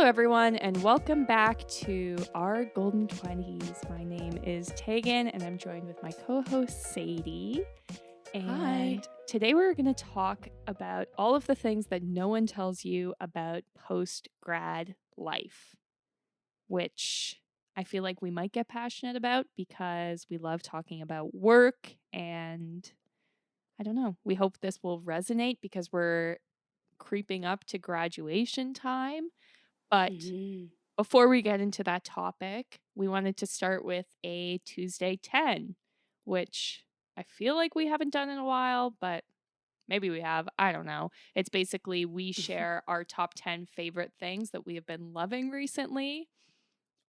everyone, and welcome back to our Golden 20s. My name is Tegan, and I'm joined with my co-host, Sadie. And Hi. Today we're going to talk about all of the things that no one tells you about post-grad life, which I feel like we might get passionate about because we love talking about work, and I don't know. We hope this will resonate because we're creeping up to graduation time. But before we get into that topic, we wanted to start with a Tuesday 10, which I feel like we haven't done in a while, but maybe we have. I don't know. It's basically we share our top 10 favorite things that we have been loving recently,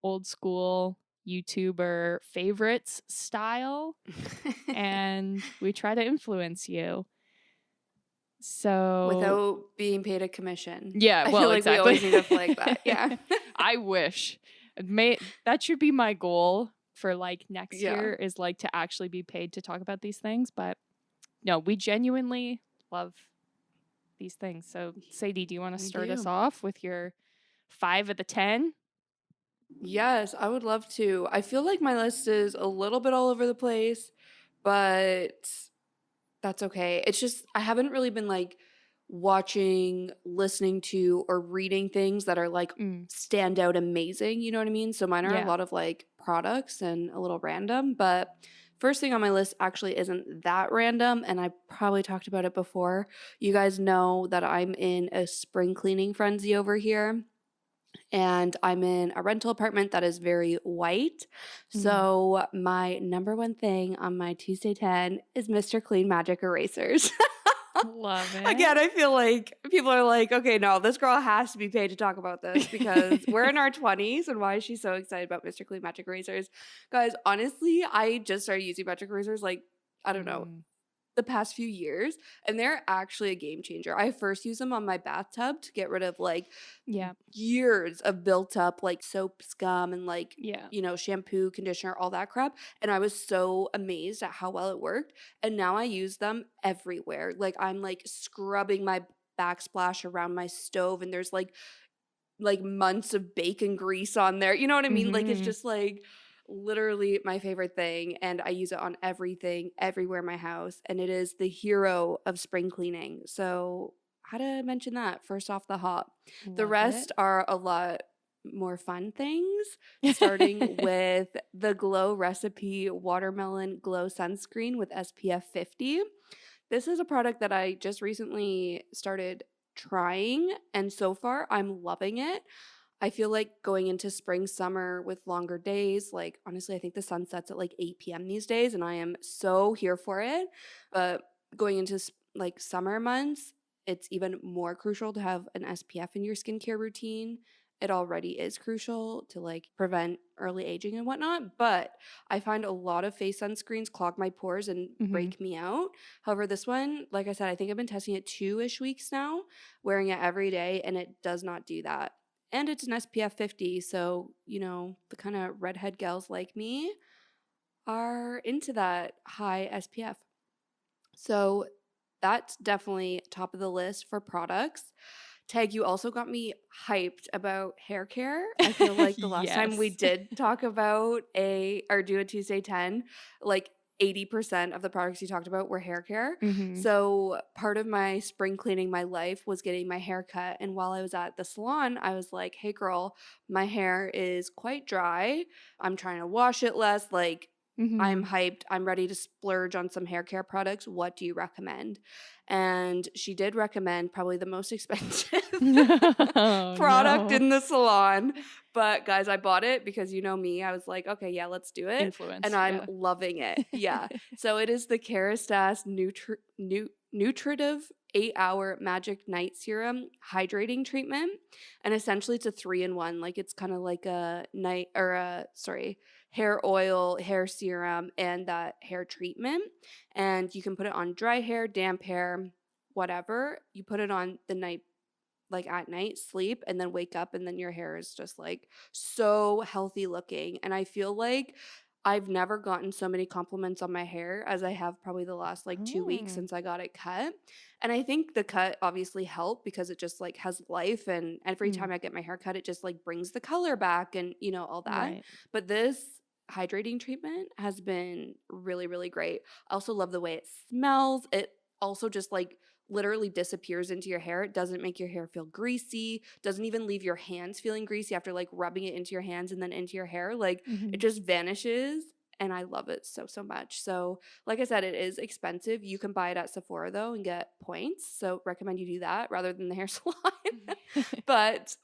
old school YouTuber favorites style, and we try to influence you. So Without being paid a commission. yeah, I well, feel like exactly. we always need to flag that. Yeah. I wish. That should be my goal for like next year is like to actually be paid to talk about these things. But no, we genuinely love these things. So Sadie, do you want to start us off with your 5 of the 10? Yes, I would love to. I feel like my list is a little bit all over the place, but that's okay. It's just I haven't really been like watching, listening to, or reading things that are like stand out amazing. You know what I mean? So mine are a lot of like products and a little random. But first thing on my list actually isn't that random. And I probably talked about it before. You guys know that I'm in a spring cleaning frenzy over here. And I'm in a rental apartment that is very white. So my number one thing on my Tuesday 10 is Mr. Clean Magic erasers. Love it. Again, I feel like people are like, okay, no, this girl has to be paid to talk about this because we're in our 20s, and why is she so excited about Mr. Clean Magic erasers? Guys, honestly, I just started using magic erasers like, I don't know, the past few years, and they're actually a game changer. I first used them on my bathtub to get rid of like years of built up like soap scum and like shampoo, conditioner, all that crap, and I was so amazed at how well it worked. And now I use them everywhere. Like I'm like scrubbing my backsplash around my stove, and there's like months of bacon grease on there. You know what I mean? Like it's just like literally my favorite thing, and I use it on everything, everywhere in my house, and it is the hero of spring cleaning. So how to mention that first off the hop. The rest are a lot more fun things, starting with the Glow Recipe Watermelon Glow Sunscreen with SPF 50. This is a product that I just recently started trying, and so far I'm loving it. I feel like going into spring, summer with longer days, like honestly, I think the sun sets at like 8 p.m. these days, and I am so here for it. But going into like summer months, it's even more crucial to have an SPF in your skincare routine. It already is crucial to like prevent early aging and whatnot, but I find a lot of face sunscreens clog my pores and break me out. However, this one, like I said, I think I've been testing it 2-ish weeks now, wearing it every day, and it does not do that. And it's an SPF 50, so, the kind of redhead gals like me are into that high SPF. So that's definitely top of the list for products. Tag, you also got me hyped about hair care. I feel like the last time we did talk about or do a Tuesday 10, like 80% of the products you talked about were hair care. So part of my spring cleaning my life was getting my hair cut. And while I was at the salon, I was like, hey girl, my hair is quite dry. I'm trying to wash it less. Like I'm hyped. I'm ready to splurge on some hair care products. What do you recommend? And she did recommend probably the most expensive product in the salon. But guys, I bought it because you know me. I was like, okay, yeah, let's do it. And I'm loving it. Yeah. So it is the Kerastase Nutritive 8-hour Magic Night Serum Hydrating Treatment. And essentially it's a 3-in-1. Like it's kind of like a hair oil, hair serum, and that hair treatment. And you can put it on dry hair, damp hair, whatever. You put it on the night, like at night, sleep, and then wake up, and then your hair is just like so healthy looking. And I feel like I've never gotten so many compliments on my hair as I have probably the last like 2 weeks Oh, since I got it cut. And I think the cut obviously helped because it just like has life. And every mm, time I get my hair cut, it just like brings the color back and, all that. right. But this hydrating treatment has been really, really great. I also love the way it smells. It also just like literally disappears into your hair. It doesn't make your hair feel greasy, doesn't even leave your hands feeling greasy after like rubbing it into your hands and then into your hair. Like it Hmm. just vanishes. And I love it so, so much. So, like I said, it is expensive. You can buy it at Sephora though and get points. So, recommend you do that rather than the hair salon. But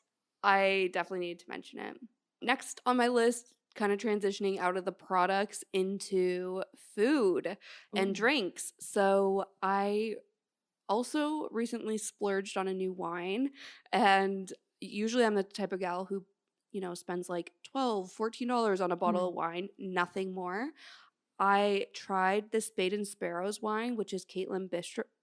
I definitely need to mention it. Next on my list, kind of transitioning out of the products into food and Ooh. drinks. So, I also recently splurged on a new wine, and usually I'm the type of gal who spends like $12, $14 on a bottle Mm. of wine, nothing more. I tried the Spade and Sparrows wine, which is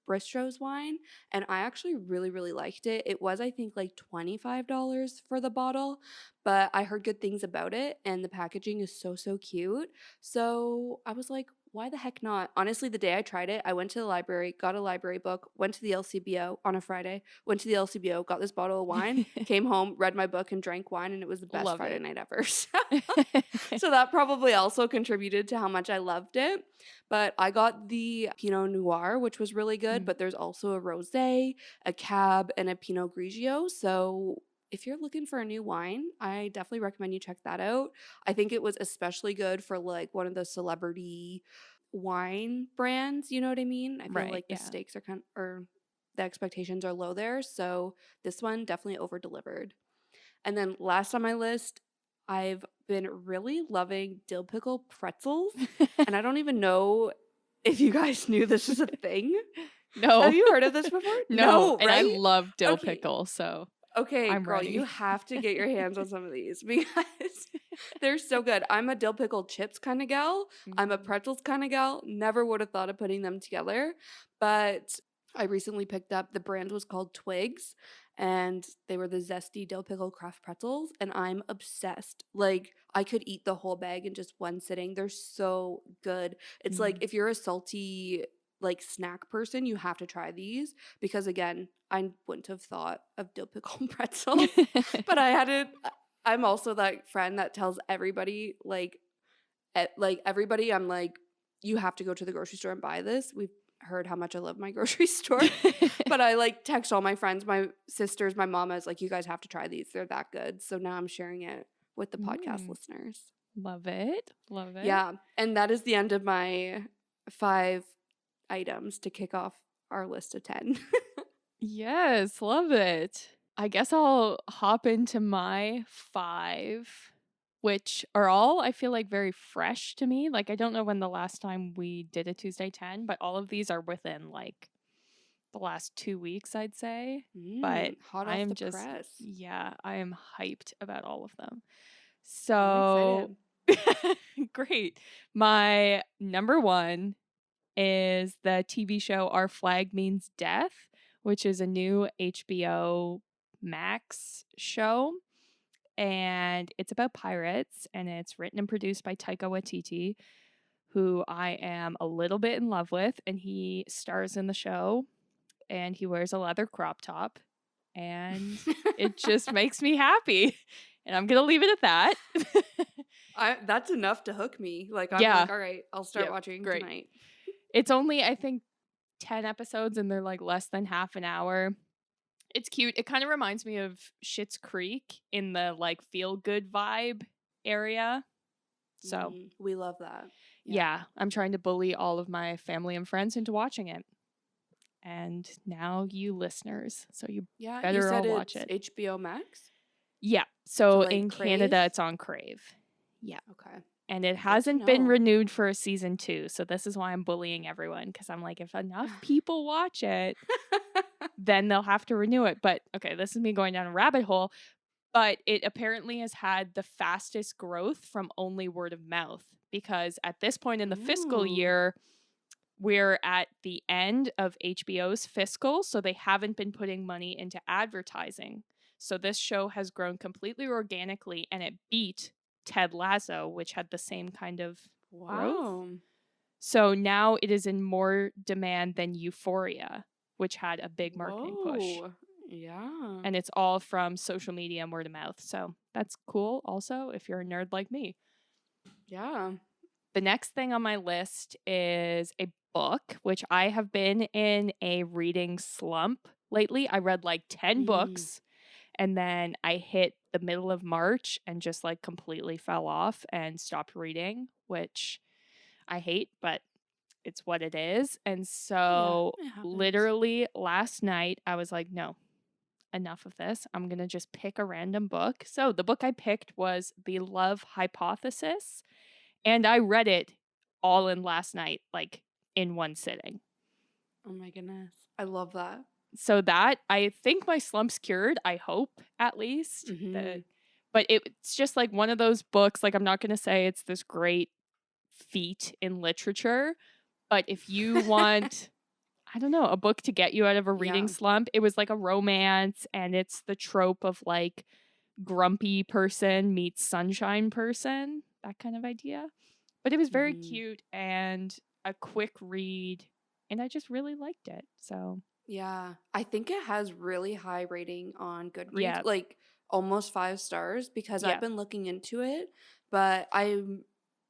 Bristrow's wine, and I actually really, really liked it. It was, I think, like $25 for the bottle, but I heard good things about it, and the packaging is so, so cute. So I was like, why the heck not? Honestly, the day I tried it, I went to the library, got a library book, went to the LCBO on a Friday, went to the LCBO, got this bottle of wine, came home, read my book, and drank wine, and it was the best Love Friday it. night ever. So that probably also contributed to how much I loved it. But I got the Pinot Noir, which was really good, Mm, but there's also a Rosé, a Cab, and a Pinot Grigio. So if you're looking for a new wine, I definitely recommend you check that out. I think it was especially good for like one of the celebrity wine brands, you know what I mean? I feel right. like the Yeah. stakes are or the expectations are low there. So this one definitely over delivered. And then last on my list, I've been really loving dill pickle pretzels. And I don't even know if you guys knew this is a thing. Have No. you heard of this before? No. No, And I right? love dill Okay. pickle, so Okay, I'm girl, you ready. have to get your hands on some of these because they're so good. I'm a dill pickle chips kind of gal. I'm a Mm. pretzels kind of gal. Never would have thought of putting them together. But I recently picked up the brand was called Twigs and they were the zesty dill pickle craft pretzels and I'm obsessed. Like I could eat the whole bag in just one sitting. They're so good. It's like Mm. if you're a salty like snack person, you have to try these because again, I wouldn't have thought of dill pickle pretzels, but I had it. I'm also that friend that tells everybody, like everybody, I'm like, you have to go to the grocery store and buy this. We've heard how much I love my grocery store, but I like text all my friends, my sisters, my mama is like, you guys have to try these. They're that good. So now I'm sharing it with the podcast Mm. listeners. Love it. Love it. Yeah, and that is the end of my 5 items to kick off our list of 10. Yes, love it. I guess I'll hop into my five, which are all I feel like very fresh to me. Like I don't know when the last time we did a Tuesday 10, but all of these are within like the last 2 weeks, I'd say. But Hot I off am the just, press. yeah, I am hyped about all of them. I'm So excited. great. My number one is the TV show Our Flag Means Death, which is a new HBO Max show. And it's about pirates, and it's written and produced by Taika Waititi, who I am a little bit in love with. And he stars in the show, and he wears a leather crop top, and it just makes me happy. And I'm going to leave it at that. That's enough to hook me. Like I'm Yeah. like, all right, I'll start Yep. watching Great. tonight. It's only, I think, 10 episodes, and they're like less than half an hour. It's cute. It kind of reminds me of Schitt's Creek in the like feel good vibe area. So, We love that. Yeah. yeah, I'm trying to bully all of my family and friends into watching it. And now you listeners. So you Yeah, you better said all watch it's it. HBO Max? Yeah. So So like in Crave? Canada, it's on Crave. Yeah. Okay. And it Good to hasn't been know. renewed for a season 2. So this is why I'm bullying everyone because I'm like, if enough people watch it, then they'll have to renew it. But okay, this is me going down a rabbit hole. But it apparently has had the fastest growth from only word of mouth because at this point in the fiscal Ooh. year, we're at the end of HBO's fiscal, so they haven't been putting money into advertising. So this show has grown completely organically and it beat Ted Lasso, which had the same kind of growth. Wow. So now it is in more demand than Euphoria, which had a big marketing push. Whoa. Yeah. And it's all from social media and word of mouth. So that's cool also if you're a nerd like me. Yeah. The next thing on my list is a book, which I have been in a reading slump lately. I read like 10 Mm. books and then I hit the middle of March and just like completely fell off and stopped reading, which I hate, but it's what it is. And Yeah, so, it happens. literally, last night, I was like, no, enough of this. I'm going to just pick a random book. So, the book I picked was The Love Hypothesis, and I read it all in last night, like in one sitting. Oh my goodness. I love that. So that I think my slump's cured, I hope at least. Mhm. But it's just like one of those books, like I'm not going to say it's this great feat in literature, but if you want, I don't know, a book to get you out of a reading Yeah. slump, it was like a romance and it's the trope of like grumpy person meets sunshine person, that kind of idea. But it was very Mhm. cute and a quick read and I just really liked it. So, Yeah. I think it has really high rating on Goodreads, yeah. like almost 5 stars because I've Yeah. been looking into it, but I'm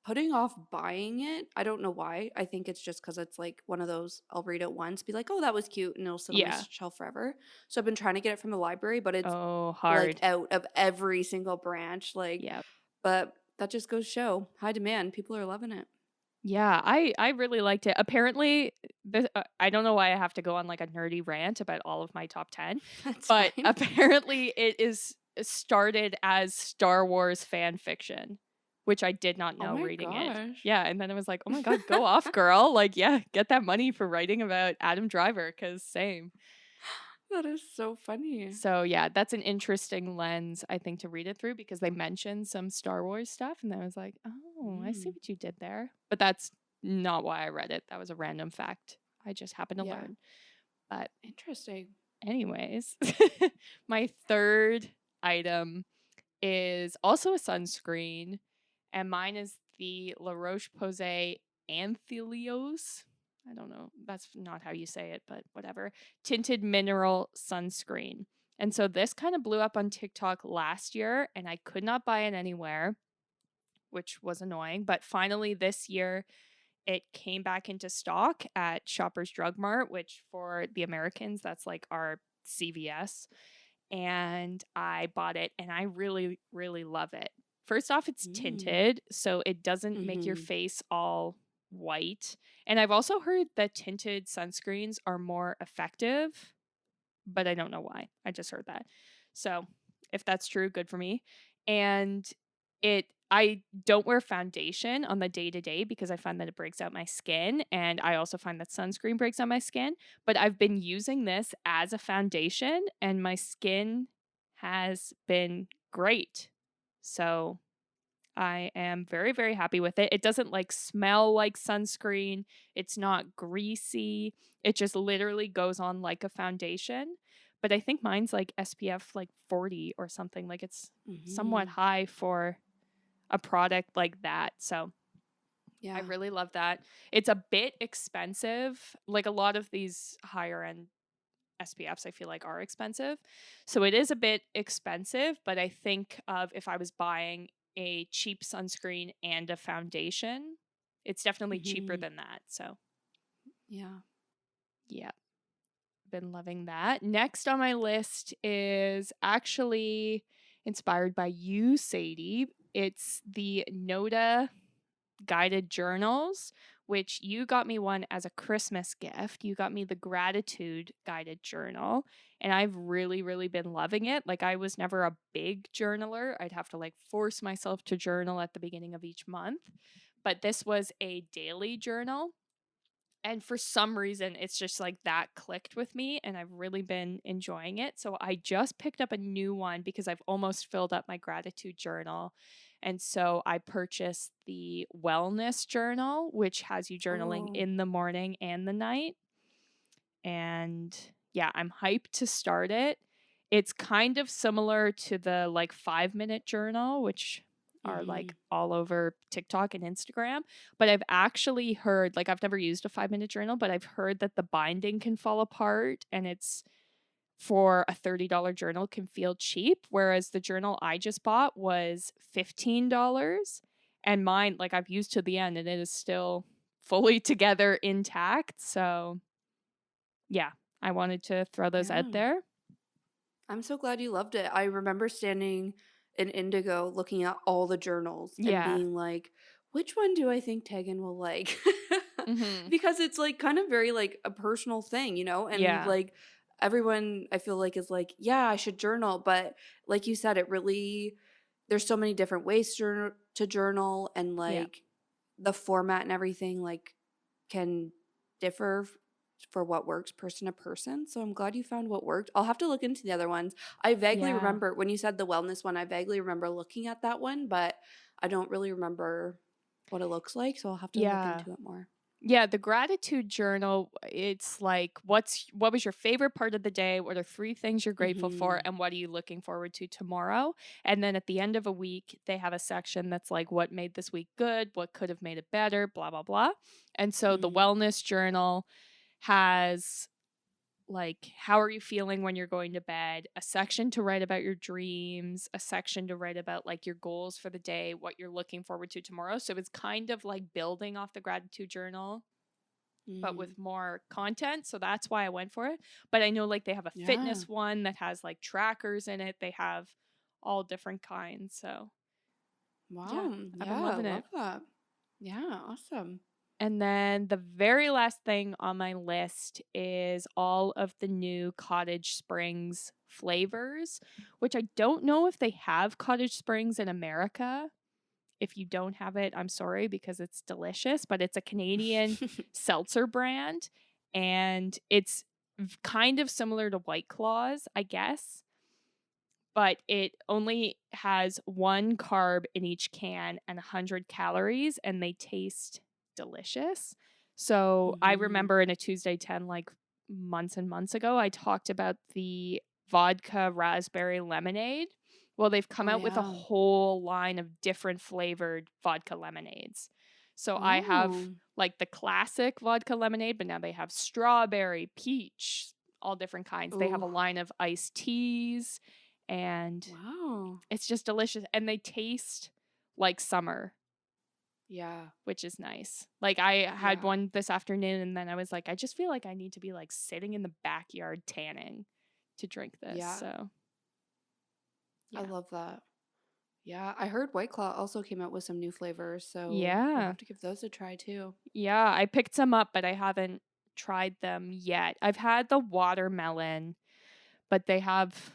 putting off buying it. I don't know why. I think it's just cuz it's like one of those I'll read it once, be like, "Oh, that was cute," and it'll sit on my Yeah. shelf forever. So I've been trying to get it from the library, but it's Oh, like hard. out of every single branch, like, Yeah. but that just goes to show high demand. People are loving it. Yeah, I really liked it. Apparently, I don't know why I have to go on like a nerdy rant about all of my top 10, That's but fine. apparently it is started as Star Wars fan fiction, which I did not Oh know my reading it. gosh. Yeah, and then I was like, "Oh my god, go off, girl." Like, yeah, get that money for writing about Adam Driver cuz same. That is so funny. So, yeah, that's an interesting lens I think to read it through because they mentioned some Star Wars stuff and I was like, "Oh, I see Mm, what you did there." But that's not why I read it. That was a random fact I just happened to yeah, learn. But interesting. anyways, my third item is also a sunscreen and mine is the La Roche-Posay Anthelios. I don't know. That's not how you say it, but whatever. Tinted mineral sunscreen. And so this kind of blew up on TikTok last year and I could not buy it anywhere, which was annoying. But finally this year it came back into stock at Shoppers Drug Mart, which for the Americans, that's like our CVS. And I bought it and I really, really love it. First off, it's Mm. tinted, so it doesn't make your Mm-hmm. face all white. And I've also heard that tinted sunscreens are more effective, but I don't know why. I just heard that. So, if that's true, good for me. And I don't wear foundation on the day to day because I find that it breaks out my skin and I also find that sunscreen breaks out my skin, but I've been using this as a foundation and my skin has been great. So, I am very, very happy with it. It doesn't like smell like sunscreen. It's not greasy. It just literally goes on like a foundation. But I think mine's like SPF like 40 or something. Like it's somewhat Mm-hmm. high for a product like that. So I Yeah. really love that. It's a bit expensive. Like a lot of these higher end SPFs I feel like are expensive. So it is a bit expensive, but I think of if I was buying a cheap sunscreen and a foundation, it's definitely cheaper Mm-hmm. than that. So, Yeah. yeah, been loving that. Next on my list is actually inspired by you, Sadie. It's the Noda guided journals, which you got me one as a Christmas gift. You got me the gratitude guided journal, and I've really, really been loving it. Like, I was never a big journaler, I'd have to like force myself to journal at the beginning of each month. But this was a daily journal. And for some reason, it's just like that clicked with me, and I've really been enjoying it. So I just picked up a new one because I've almost filled up my gratitude journal. And so I purchased the wellness journal, which has you journaling Oh. in the morning and the night. And yeah, I'm hyped to start it. It's kind of similar to the like 5 minute journal, which are Mhm. like all over TikTok and Instagram. But I've actually heard, like, I've never used a 5 minute journal, but I've heard that the binding can fall apart and it's for a $30 journal can feel cheap. Whereas the journal I just bought was $15. And mine, like, I've used to the end and it is still fully together intact. So yeah, I wanted to throw those out Yeah. there. I'm so glad you loved it. I remember standing in Indigo looking at all the journals and Yeah. being like, which one do I think Tegan will like? Mm-hmm. Because it's like kind of very like a personal thing, you know? And Yeah. like everyone I feel like is like, yeah, I should journal. But like you said, it really, there's so many different ways to journal and Yeah. like the format and everything like can differ for what works person to person. So I'm glad you found what worked. I'll have to look into the other ones. I vaguely Yeah. remember when you said the wellness one, I vaguely remember looking at that one, but I don't really remember what it looks like. So I'll have to look Yeah. into it more. Yeah, the gratitude journal, it's like what was your favorite part of the day? What are 3 things you're grateful for Hmm. and what are you looking forward to tomorrow? And then at the end of a week, they have a section that's like what made this week good, what could have made it better, blah blah blah. And so the Hmm. wellness journal has like how are you feeling when you're going to bed, a section to write about your dreams, a section to write about like your goals for the day, what you're looking forward to tomorrow. So it's kind of like building off the gratitude journal but Hmm. with more content. So that's why I went for it. But I know like they have a Yeah. fitness one that has like trackers in it. They have all different kinds. So yeah, Wow. I've been Yeah. I loving love it. that. Yeah. Awesome. And then the very last thing on my list is all of the new Cottage Springs flavors, which I don't know if they have Cottage Springs in America. If you don't have it, I'm sorry because it's delicious, but it's a Canadian seltzer brand and it's kind of similar to White Claws, I guess, but it only has 1 carb in each can and 100 calories and they taste delicious. So I Hmm. remember in a Tuesday 10 like months and months ago I talked about the vodka raspberry lemonade. Well, they've come Oh, out with a yeah. whole line of different flavored vodka lemonades. So I have Oh. like the classic vodka lemonade, but now they have strawberry, peach, all different kinds. They have Oh. a line of iced teas and Wow. it's just delicious and they taste like summer, Yeah. which is nice. Like I had Yeah. one this afternoon and then I was like I just feel like I need to be like sitting in the backyard tanning to drink this. Yeah. So, I yeah. love that. Yeah, I heard White Claw also came out with some new flavors, so we'll Yeah. have to give those a try too. Yeah, I picked some up but I haven't tried them yet. I've had the watermelon, but they have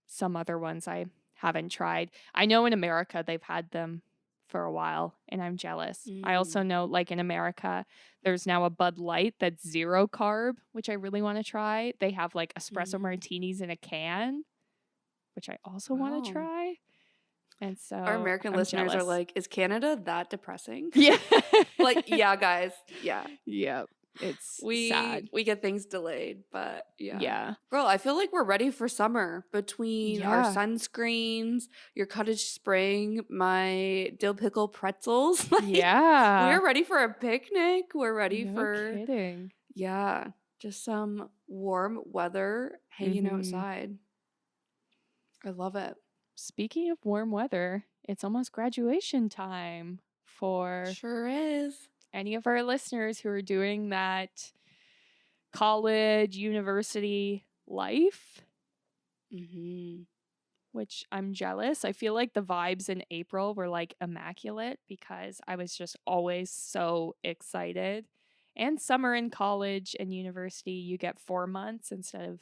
some other ones I haven't tried. I know in America they've had them for a while and I'm jealous. I also Mm. know like in America there's now a Bud Light that's 0 carb, which I really want to try. They have like espresso Mm. martinis in a can, which I also want to Wow. try. And Our so American I'm listeners are jealous. like, is Canada that depressing? Yeah. Like, yeah, guys. Yeah. Yeah. It's We sad. we get things delayed, but yeah. Yeah. Girl, I feel like we're ready for summer between our Yeah. sunscreens, your cottage spring, my dill pickle pretzels. Like, Yeah. we're ready for a picnic. We're ready No for, kidding. yeah, just some warm weather hanging Mhm. outside. I love it. Speaking of warm weather, it's almost graduation time for Sure is. any of our listeners who are doing that college, university life, Hmm. which I'm jealous. I feel like the vibes in April were like immaculate because I was just always so excited. And summer in college and university, you get 4 months instead of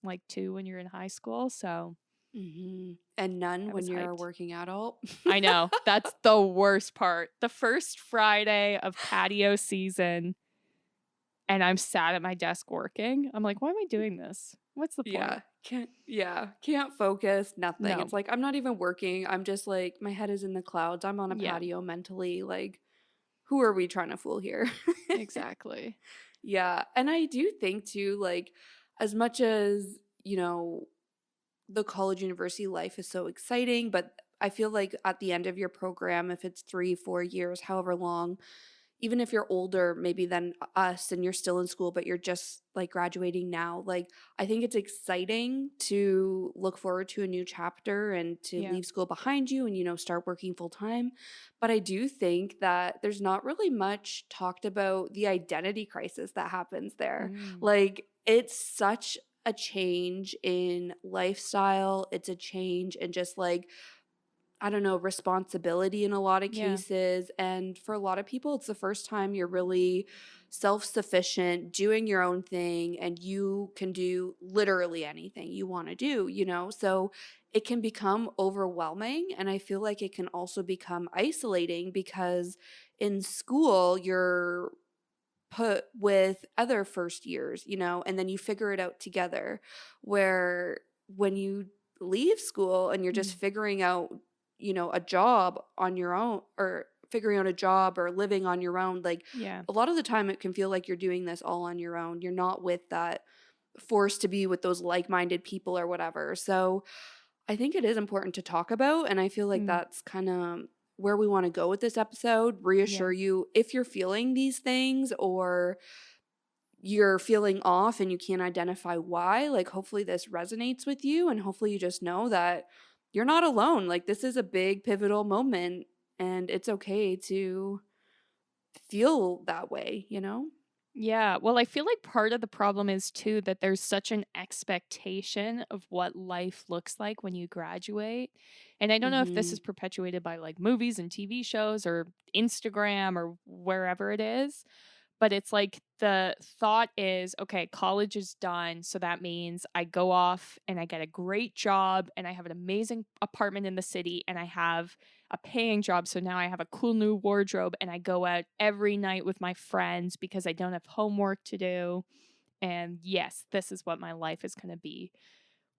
like 2 when you're in high school. So Hmm. And none I when was you're a hyped. working adult. I know. That's the worst part. The first Friday of patio season, and I'm sat at my desk working. I'm like, why am I doing this? What's the point? Can't focus, nothing. No. It's like I'm not even working. I'm just like my head is in the clouds. I'm on a Yeah, patio mentally. Like, who are we trying to fool here? exactly. Yeah. And I do think too, like, as much as, the college university life is so exciting, but I feel like at the end of your program, if it's 3, 4 years, however long, even if you're older maybe than us and you're still in school, but you're just like graduating now, like I think it's exciting to look forward to a new chapter and to Yeah. leave school behind you and, start working full time. But I do think that there's not really much talked about the identity crisis that happens there. Mm. Like, it's such a change in lifestyle, it's a change in just like I don't know, responsibility in a lot of Yeah. cases. And for a lot of people, it's the first time you're really self sufficient, doing your own thing, and you can do literally anything you want to do? So it can become overwhelming. And I feel like it can also become isolating because in school, you're put with other first years, and then you figure it out together. Where when you leave school and you're just Mm. figuring out, a job on your own or figuring out a job or living on your own, like Yeah. a lot of the time it can feel like you're doing this all on your own. You're not with that forced to be with those like-minded people or whatever. So I think it is important to talk about, and I feel like Mm. that's kind of where we want to go with this episode. Yeah. Reassure you if you're feeling these things or you're feeling off and you can't identify why, like hopefully this resonates with you and hopefully you just know that you're not alone. Like this is a big pivotal moment and it's okay to feel that way? Yeah. Well, I feel like part of the problem is too that there's such an expectation of what life looks like when you graduate. And I don't know if this is Mhm. perpetuated by like movies and TV shows or Instagram or wherever it is. But it's like the thought is, okay, college is done. So that means I go off and I get a great job and I have an amazing apartment in the city and I have a paying job. So now I have a cool new wardrobe and I go out every night with my friends because I don't have homework to do. And yes, this is what my life is going to be.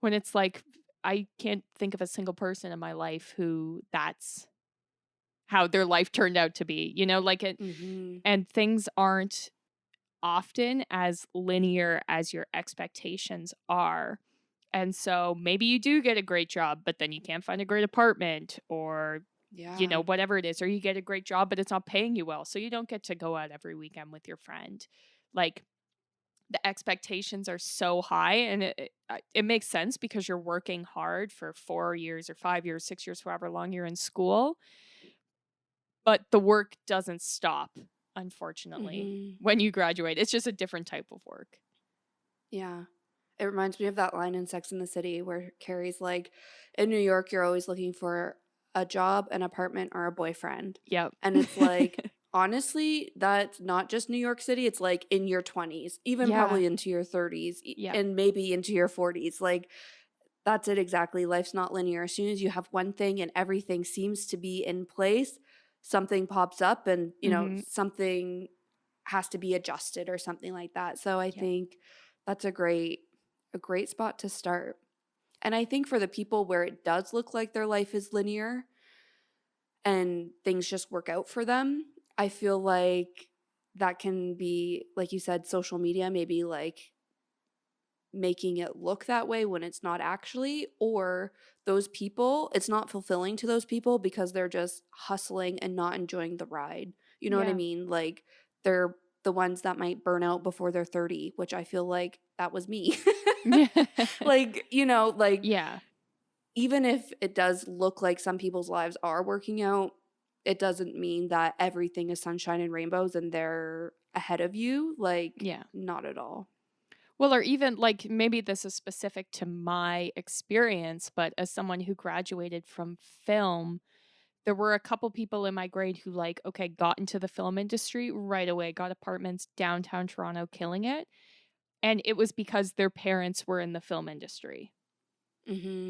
When it's like, I can't think of a single person in my life who that's how their life turned out to be, like it, Mhm. and things aren't often as linear as your expectations are. And so maybe you do get a great job, but then you can't find a great apartment or, Yeah. whatever it is, or you get a great job, but it's not paying you well. So you don't get to go out every weekend with your friend. Like the expectations are so high and it makes sense because you're working hard for 4 years or 5 years, 6 years, however long you're in school. But the work doesn't stop, unfortunately, Mhm. when you graduate. It's just a different type of work. Yeah. It reminds me of that line in Sex and the City where Carrie's like, in New York, you're always looking for a job, an apartment, or a boyfriend. Yep. And it's like, honestly, that's not just New York City. It's like in your 20s, even Yeah. probably into your 30s, Yep. and maybe into your 40s. Like, that's it exactly. Life's not linear. As soon as you have one thing and everything seems to be in place, something pops up and Mhm. something has to be adjusted or something like that. So I Yep. think that's a great spot to start. And I think for the people where it does look like their life is linear and things just work out for them, I feel like that can be, like you said, social media, maybe like making it look that way when it's not actually, or those people, it's not fulfilling to those people because they're just hustling and not enjoying the ride. You know what I Yeah. mean? Like they're the ones that might burn out before they're 30, which I feel like that was me. Like Yeah. even if it does look like some people's lives are working out, it doesn't mean that everything is sunshine and rainbows and they're ahead of you. Like, Yeah. not at all. Well, or even like maybe this is specific to my experience, but as someone who graduated from film, there were a couple people in my grade who like, okay, got into the film industry right away, got apartments downtown Toronto, killing it. And it was because their parents were in the film industry.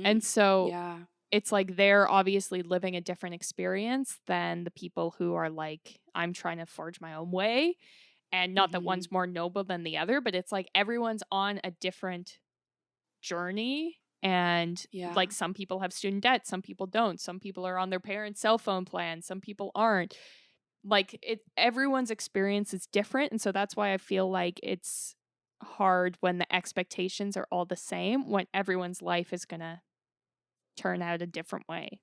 And Mhm. so Yeah. it's like they're obviously living a different experience than the people who are like, I'm trying to forge my own way. And not that Mhm. one's more noble than the other, but it's like everyone's on a different journey. And Yeah. like some people have student debt, some people don't. Some people are on their parents' cell phone plan, some people aren't. Like everyone's experience is different. And so that's why I feel like it's hard when the expectations are all the same when everyone's life is going to turn out a different way.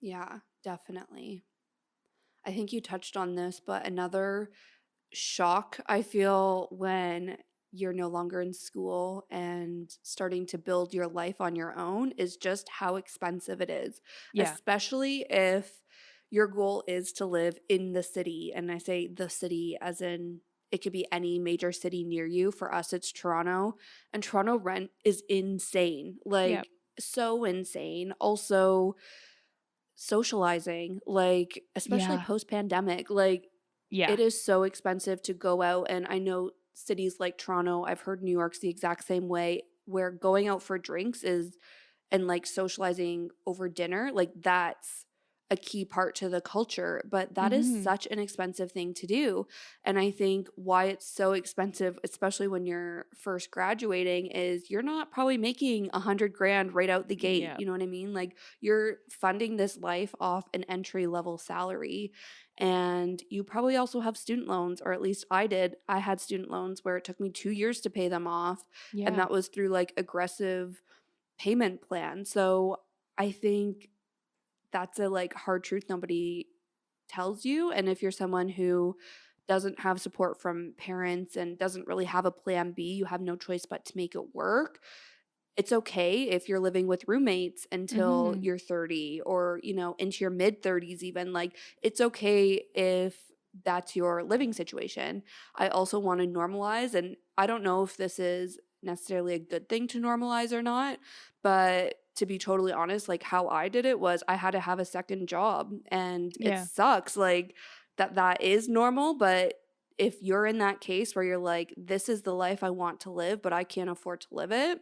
Yeah, definitely. I think you touched on this, but another shock I feel when you're no longer in school and starting to build your life on your own is just how expensive it is, Yeah. especially if your goal is to live in the city. And I say the city as in it could be any major city near you. For us, it's Toronto, and Toronto rent is insane. Yep. Like, so insane. Also, socializing, like, especially Yeah. post pandemic, like, Yeah. it is so expensive to go out. And I know cities like Toronto, I've heard New York's the exact same way, where going out for drinks is and like socializing over dinner, like that's a key part to the culture. But that is Mhm. such an expensive thing to do. And I think why it's so expensive, especially when you're first graduating, is you're not probably making 100 grand right out the gate. Yep. You know what I mean? Like you're funding this life off an entry level salary. And you probably also have student loans, or at least I did. I had student loans where it took me 2 years to pay them off. And Yeah. that was through like aggressive payment plan. So I think that's a like hard truth nobody tells you. And if you're someone who doesn't have support from parents and doesn't really have a plan B, you have no choice but to make it work. It's okay if you're living with roommates until Mhm. you're 30 or, you know, into your mid 30s even. Like it's okay if that's your living situation. I also want to normalize, and I don't know if this is necessarily a good thing to normalize or not, but to be totally honest, like how I did it was I had to have a second job, and it Yeah. sucks like that is normal. But if you're in that case where you're like, this is the life I want to live, but I can't afford to live it,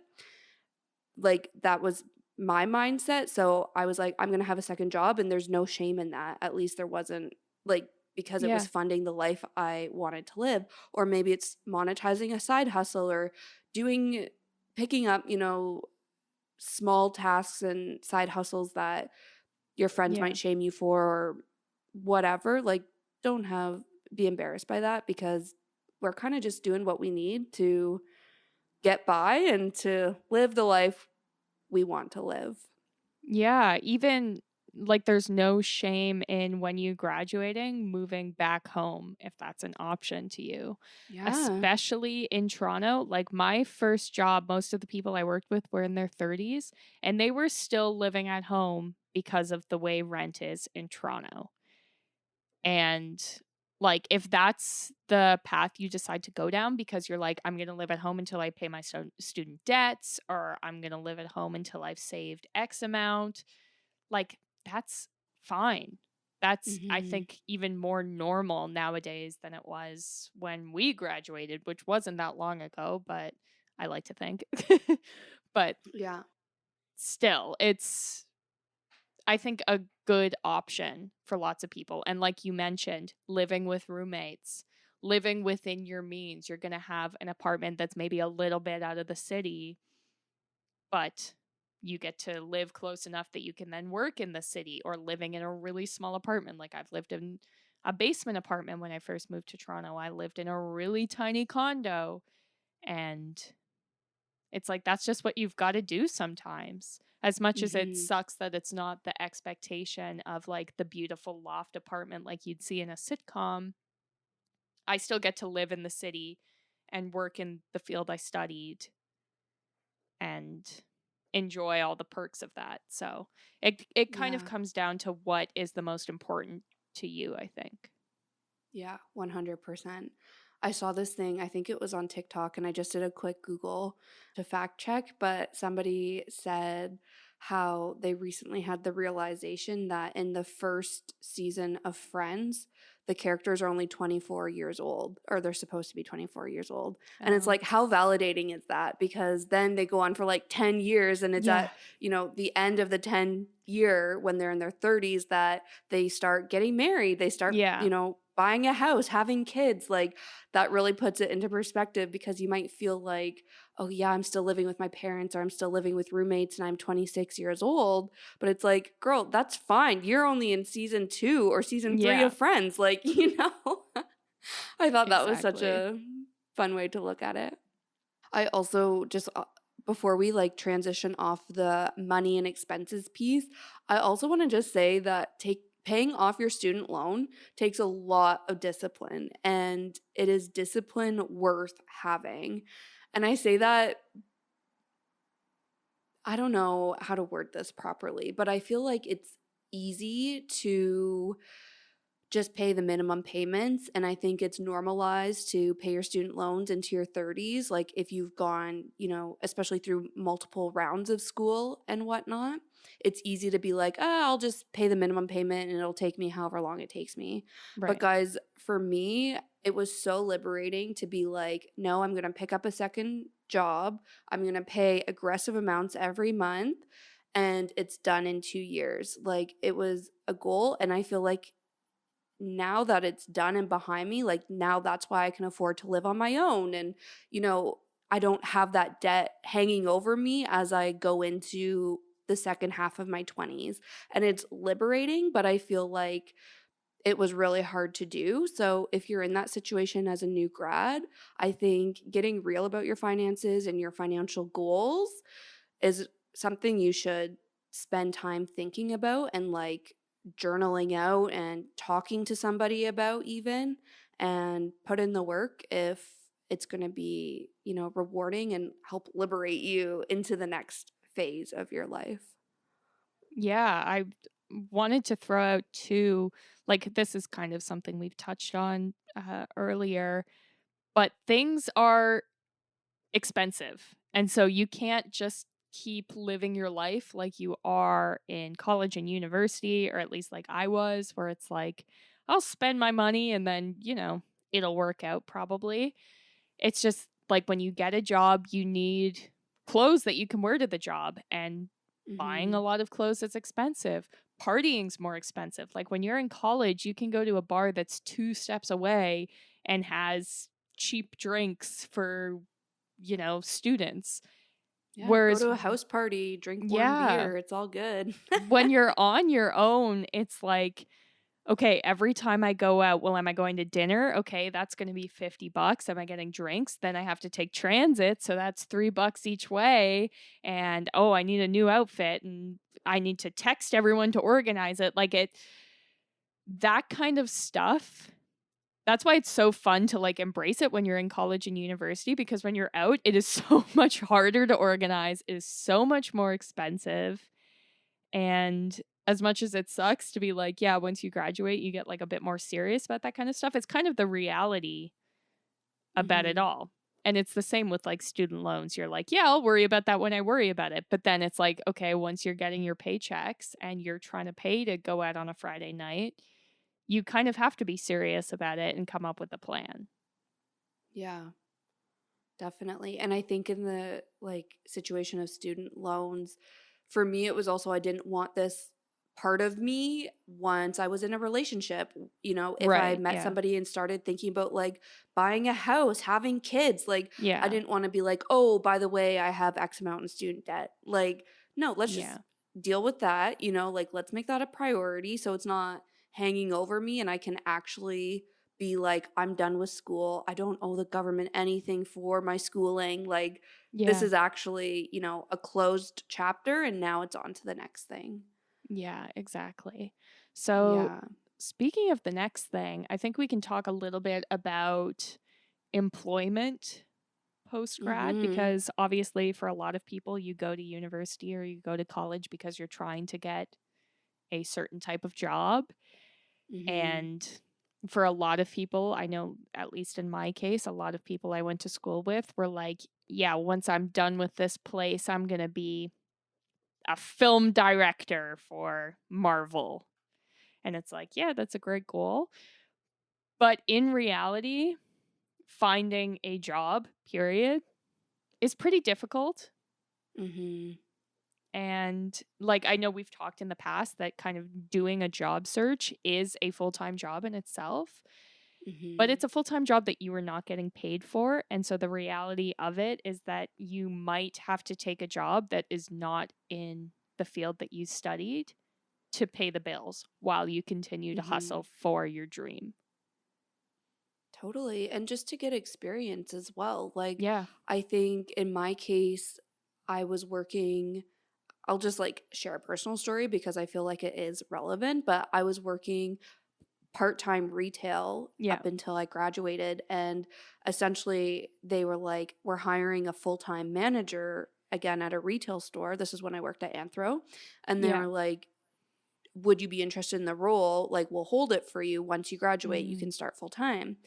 like that was my mindset. So I was like, I'm going to have a second job, and there's no shame in that. At least there wasn't, like, because it was Yeah. funding the life I wanted to live. Or maybe it's monetizing a side hustle or doing, picking up, you know, small tasks and side hustles that your friends Yeah. might shame you for or whatever. Like, don't be embarrassed by that, because we're kind of just doing what we need to get by and to live the life we want to live. Yeah, even like there's no shame in when you graduating moving back home if that's an option to you. Yeah. Especially in Toronto, like my first job, most of the people I worked with were in their 30s and they were still living at home because of the way rent is in Toronto. And like if that's the path you decide to go down because you're like I'm going to live at home until I pay my student debts, or I'm going to live at home until I've saved X amount, like, that's fine. That's, I Mhm. think, even more normal nowadays than it was when we graduated, which wasn't that long ago, but I like to think. But Yeah. still, it's, I think, a good option for lots of people. And like you mentioned, living with roommates, living within your means, you're going to have an apartment that's maybe a little bit out of the city, but you get to live close enough that you can then work in the city, or living in a really small apartment. Like I've lived in a basement apartment when I first moved to Toronto. I lived in a really tiny condo, and it's like that's just what you've got to do sometimes. As much as it Mhm. sucks that it's not the expectation of like the beautiful loft apartment like you'd see in a sitcom, I still get to live in the city and work in the field I studied and enjoy all the perks of that. So it kind of Yeah. comes down to what is the most important to you, I think. Yeah, 100%. I saw this thing, I think it was on TikTok, and I just did a quick Google to fact check, but somebody said how they recently had the realization that in the first season of Friends, the characters are only 24 years old, or they're supposed to be 24 years old. And it's Oh. like, how validating is that? Because then they go on for like 10 years, and it's Yeah. at, you know, the end of the 10 year when they're in their 30s that they start getting married, they start, Yeah. you know, buying a house, having kids. Like that really puts it into perspective, because you might feel like, oh yeah, I'm still living with my parents, or I'm still living with roommates and I'm 26 years old. But it's like, girl, that's fine. You're only in season 2 or season 3 Yeah. of Friends. Like, you know, I thought that was such Exactly. a fun way to look at it. I also just before we like transition off the money and expenses piece, I also want to just say that take paying off your student loan takes a lot of discipline, and it is discipline worth having. And I say that, I don't know how to word this properly, but I feel like it's easy to just pay the minimum payments. And I think it's normalized to pay your student loans into your 30s. Like if you've gone, especially through multiple rounds of school and whatnot, it's easy to be like, I'll just pay the minimum payment and it'll take me however long it takes me. But Right. guys, for me, it was so liberating to be like, no, I'm going to pick up a second job. I'm going to pay aggressive amounts every month. And it's done in 2 years. Like it was a goal. And I feel like now that it's done and behind me, like now that's why I can afford to live on my own. And, you know, I don't have that debt hanging over me as I go into the second half of my 20s. And it's liberating, but I feel like it was really hard to do. So if you're in that situation as a new grad, I think getting real about your finances and your financial goals is something you should spend time thinking about and like journaling out and talking to somebody about even, and put in the work if it's going to be, rewarding and help liberate you into the next phase of your life. Yeah, I wanted to throw out too, like, this is kind of something we've touched on earlier, but things are expensive. And so you can't just keep living your life like you are in college and university, or at least like I was, where it's like, I'll spend my money and then, it'll work out probably. It's just like when you get a job, you need clothes that you can wear to the job, and buying a Mhm. lot of clothes is expensive. Partying's more expensive. Like when you're in college, you can go to a bar that's 2 steps away and has cheap drinks for, students. Yeah, go Whereas, to a house party, drink warm yeah, beer, it's all good. when you're on your own, it's like, okay, every time I go out, well, am I going to dinner? Okay, that's going to be $50. Am I getting drinks? Then I have to take transit, so that's $3 each way. And oh, I need a new outfit, and I need to text everyone to organize it. Like that kind of stuff. That's why it's so fun to like embrace it when you're in college and university, because when you're out, it is so much harder to organize. It is so much more expensive. And as much as it sucks to be like, yeah, once you graduate, you get like a bit more serious about that kind of stuff, it's kind of the reality about it Mhm. all. And it's the same with like student loans. You're like, yeah, I'll worry about that when I worry about it. But then it's like, okay, once you're getting your paychecks and you're trying to pay to go out on a Friday night, you kind of have to be serious about it and come up with a plan. Yeah. Definitely. And I think in the like situation of student loans, for me it was also I didn't want this part of me once I was in a relationship. If I Right. met Yeah. somebody and started thinking about like buying a house, having kids, like I Yeah. didn't want to be like, "Oh, by the way, I have X amount in student debt." Like, no, let's just Yeah. deal with that, like let's make that a priority so it's not hanging over me and I can actually be like, I'm done with school. I don't owe the government anything for my schooling. Like, this Yeah. is actually, a closed chapter and now it's on to the next thing. Yeah, exactly. So, Yeah. speaking of the next thing, I think we can talk a little bit about employment post grad, Mhm. because obviously, for a lot of people, you go to university or you go to college because you're trying to get a certain type of job. Mhm. And for a lot of people, I know, at least in my case, a lot of people I went to school with were like, yeah, once I'm done with this place, I'm going to be a film director for Marvel. And it's like, yeah, that's a great goal. But in reality, finding a job, period, is pretty difficult. Mhm. And like, I know we've talked in the past that kind of doing a job search is a full time job in itself, but Mhm. it's a full time job that you are not getting paid for. And so the reality of it is that you might have to take a job that is not in the field that you studied to pay the bills while you continue to hustle Mhm. for your dream. Totally. And just to get experience as well. Like, Yeah. I think in my case, I was working, I'll just like share a personal story because I feel like it is relevant, but I was working part-time retail Yeah. up until I graduated, and essentially they were like, we're hiring a full-time manager again at a retail store. This is when I worked at Anthro, and they Yeah. were like, would you be interested in the role? Like, we'll hold it for you. Once you graduate, you Mm, can start full-time.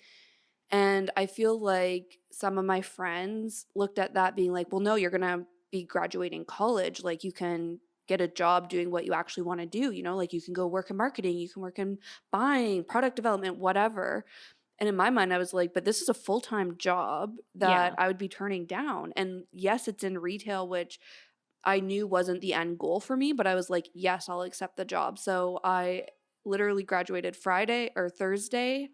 And I feel like some of my friends looked at that being like, well, no, you're going to be graduating college. Like, you can get a job doing what you actually want to do. You know, like you can go work in marketing, you can work in buying, product development, whatever. And in my mind, I was like, but this is a full time job that yeah. I would be turning down. And yes, it's in retail, which I knew wasn't the end goal for me, but I was like, yes, I'll accept the job. So I literally graduated Friday or Thursday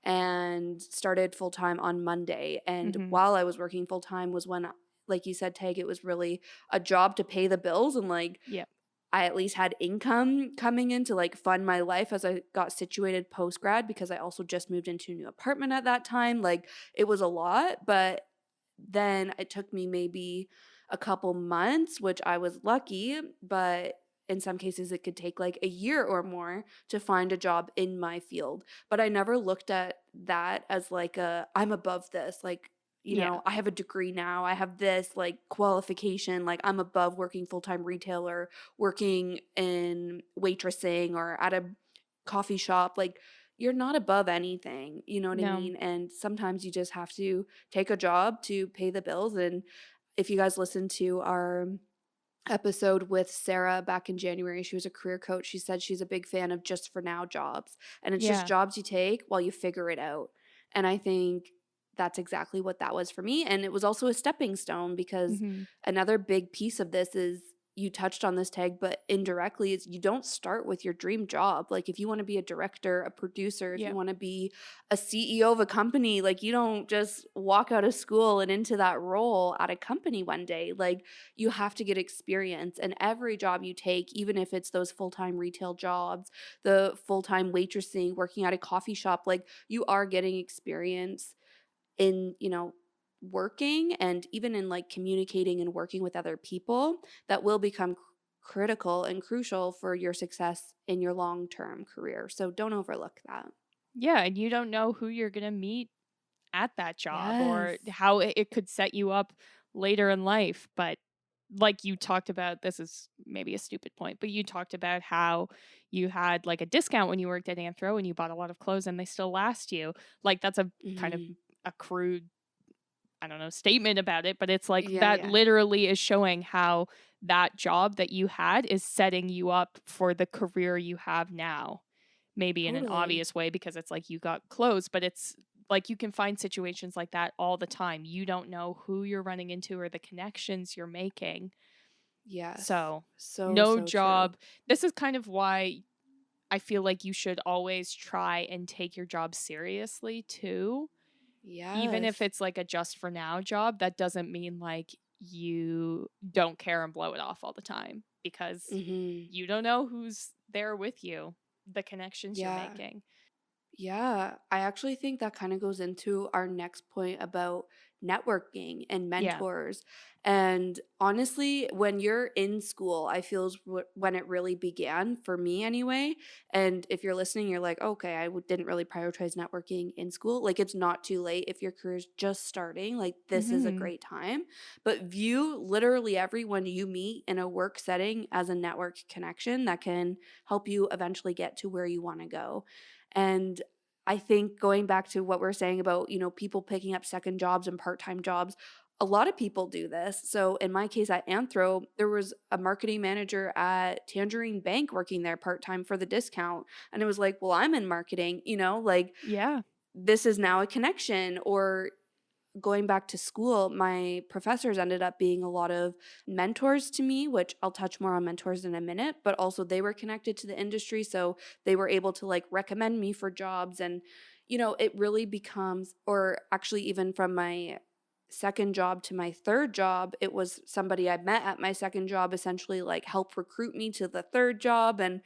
and started full time on Monday. And Hmm. while I was working full time was when, like you said, Tag, it was really a job to pay the bills, and like Yeah. I at least had income coming in to like fund my life as I got situated post grad, because I also just moved into a new apartment at that time. Like it was a lot, but then it took me maybe a couple months, which I was lucky, but in some cases it could take like a year or more to find a job in my field. But I never looked at that as like a I'm above this. Like, you Yeah. know, I have a degree now. I have this like qualification. Like I'm above working full-time retailer, working in waitressing or at a coffee shop. Like you're not above anything, you know what I No. mean? And sometimes you just have to take a job to pay the bills. And if you guys listen to our episode with Sarah back in January, she was a career coach. She said she's a big fan of just for now jobs. And it's just Yeah. jobs you take while you figure it out. And I think that's exactly what that was for me. And it was also a stepping stone, because Hmm. another big piece of this is, you touched on this, Tag, but indirectly is you don't start with your dream job. Like if you want to be a director, a producer, if Yeah. you want to be a CEO of a company, like you don't just walk out of school and into that role at a company one day. Like you have to get experience. And every job you take, even if it's those full-time retail jobs, the full-time waitressing, working at a coffee shop, like you are getting experience in, you know, working and even in like communicating and working with other people that will become critical and crucial for your success in your long-term career. So don't overlook that. Yeah. And you don't know who you're going to meet at that job Yes. or how it could set you up later in life. But like you talked about, this is maybe a stupid point, but you talked about how you had like a discount when you worked at Anthro and you bought a lot of clothes and they still last you. Like that's a kind of Hmm. a crude, I don't know, statement about it, but it's like Yeah, that yeah. literally is showing how that job that you had is setting you up for the career you have now. Maybe in an Totally. obvious way because it's like you got clothes, but it's like you can find situations like that all the time. You don't know who you're running into or the connections you're making. Yes. So, So, no so true. job. This is kind of why I feel like you should always try and take your job seriously too. Even if Yes. it's like a just for now job, that doesn't mean like you don't care and blow it off all the time because Hmm. you don't know who's there with you, the connections you're Yeah. making. Yeah, I actually think that kind of goes into our next point about networking and Yeah. mentors. And honestly, when you're in school, I feel is when it really began for me anyway. And if you're listening, you're like, okay, didn't really prioritize networking in school. Like, it's not too late if your career's just starting. Like, this is a Mhm. great time. But view literally everyone you meet in a work setting as a network connection that can help you eventually get to where you want to go. And I think going back to what we're saying about, you know, people picking up second jobs and part-time jobs, a lot of people do this. So in my case at Anthro, there was a marketing manager at Tangerine Bank working there part-time for the discount. And it was like, well, I'm in marketing, you know, like Yeah. this is now a connection. Or going back to school, my professors ended up being a lot of mentors to me, which I'll touch more on mentors in a minute, but also they were connected to the industry. So they were able to like recommend me for jobs. And, you know, it really becomes, or actually, even from my second job to my third job, it was somebody I met at my second job essentially like help recruit me to the third job. And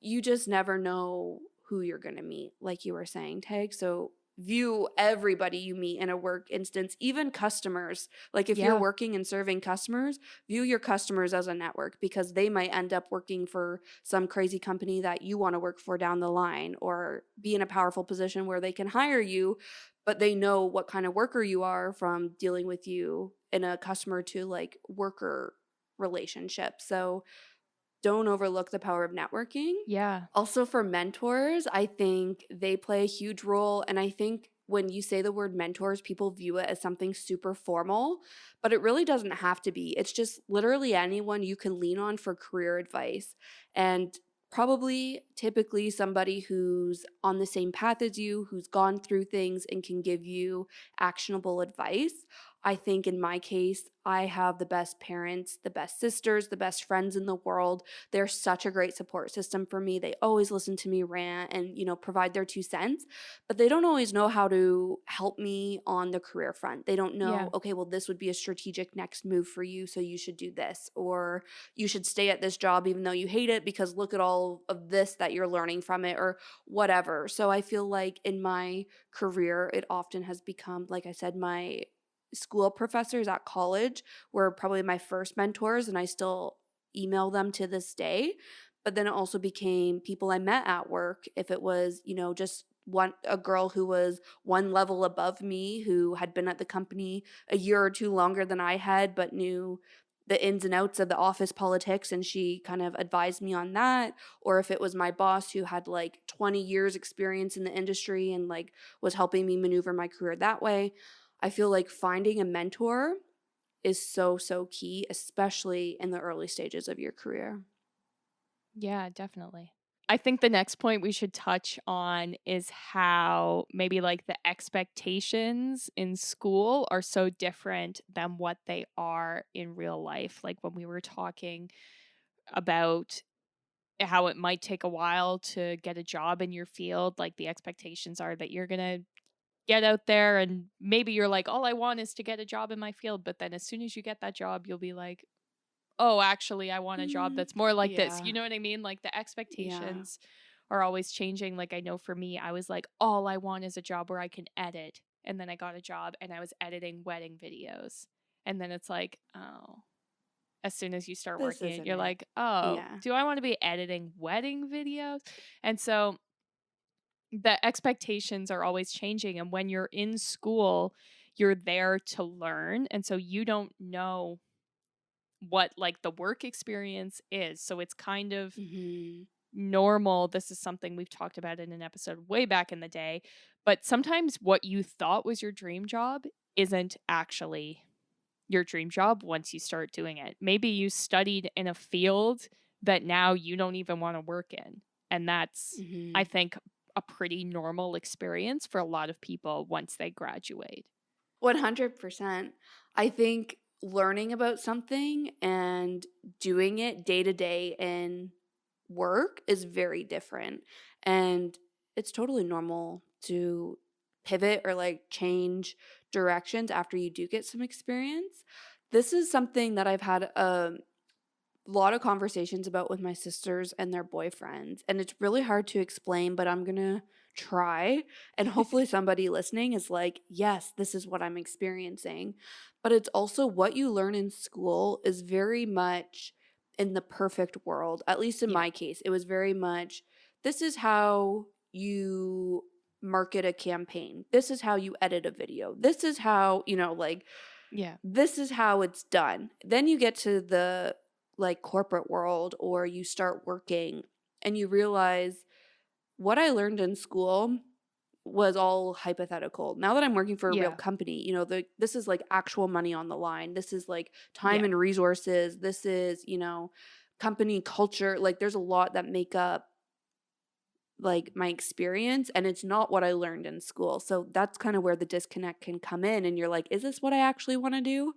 you just never know who you're going to meet, like you were saying, Tag. So view everybody you meet in a work instance, even customers. Like if you're Yeah. working and serving customers, view your customers as a network because they might end up working for some crazy company that you want to work for down the line or be in a powerful position where they can hire you, but they know what kind of worker you are from dealing with you in a customer to like worker relationship. So don't overlook the power of networking. Yeah. Also, for mentors, I think they play a huge role. And I think when you say the word mentors, people view it as something super formal, but it really doesn't have to be. It's just literally anyone you can lean on for career advice. And probably typically somebody who's on the same path as you, who's gone through things and can give you actionable advice. I think in my case, I have the best parents, the best sisters, the best friends in the world. They're such a great support system for me. They always listen to me rant and, provide their 2 cents, but they don't always know how to help me on the career front. They don't Yeah. know, okay, well, this would be a strategic next move for you, so you should do this, or you should stay at this job even though you hate it because look at all of this that you're learning from it, or whatever. So I feel like in my career, it often has become, like I said, my school professors at college were probably my first mentors, and I still email them to this day. But then it also became people I met at work. If it was, just a girl who was one level above me who had been at the company a year or two longer than I had, but knew the ins and outs of the office politics, and she kind of advised me on that. Or if it was my boss who had like 20 years experience in the industry and like was helping me maneuver my career that way. I feel like finding a mentor is so, so key, especially in the early stages of your career. Yeah, definitely. I think the next point we should touch on is how maybe like the expectations in school are so different than what they are in real life. Like when we were talking about how it might take a while to get a job in your field, like the expectations are that you're going to get out there and maybe you're like, all I want is to get a job in my field. But then as soon as you get that job, you'll be like, oh, actually, I want a job Mm, that's more like this. You yeah, know what I mean? Like the yeah. expectations are always changing. Like I know for me, I was like, all I want is a job where I can edit. And then I got a job and I was editing wedding videos. And then it's like, oh, as soon as you start This working it, isn't you're it. like, oh, Yeah. do I want to be editing wedding videos? And so the expectations are always changing. And when you're in school, you're there to learn. And so you don't know what like the work experience is. So it's kind of Hmm. normal. This is something we've talked about in an episode way back in the day. But sometimes what you thought was your dream job isn't actually your dream job once you start doing it. Maybe you studied in a field that now you don't even want to work in. And that's, I Hmm. think, a pretty normal experience for a lot of people once they graduate. 100%. I think learning about something and doing it day to day in work is very different. And it's totally normal to pivot or like change directions after you do get some experience. This is something that I've had lot of conversations about with my sisters and their boyfriends, and it's really hard to explain, but I'm gonna try. And hopefully, somebody listening is like, yes, this is what I'm experiencing. But it's also what you learn in school is very much in the perfect world, at least in Yeah. my case. It was very much this is how you market a campaign, this is how you edit a video, this is how, like, Yeah. this is how it's done. Then you get to the like corporate world or you start working and you realize what I learned in school was all hypothetical. Now that I'm working for a real Yeah. company, this is like actual money on the line. This is like time Yeah. and resources. This is, company culture. Like there's a lot that make up like my experience, and it's not what I learned in school. So that's kind of where the disconnect can come in, and you're like, is this what I actually want to do?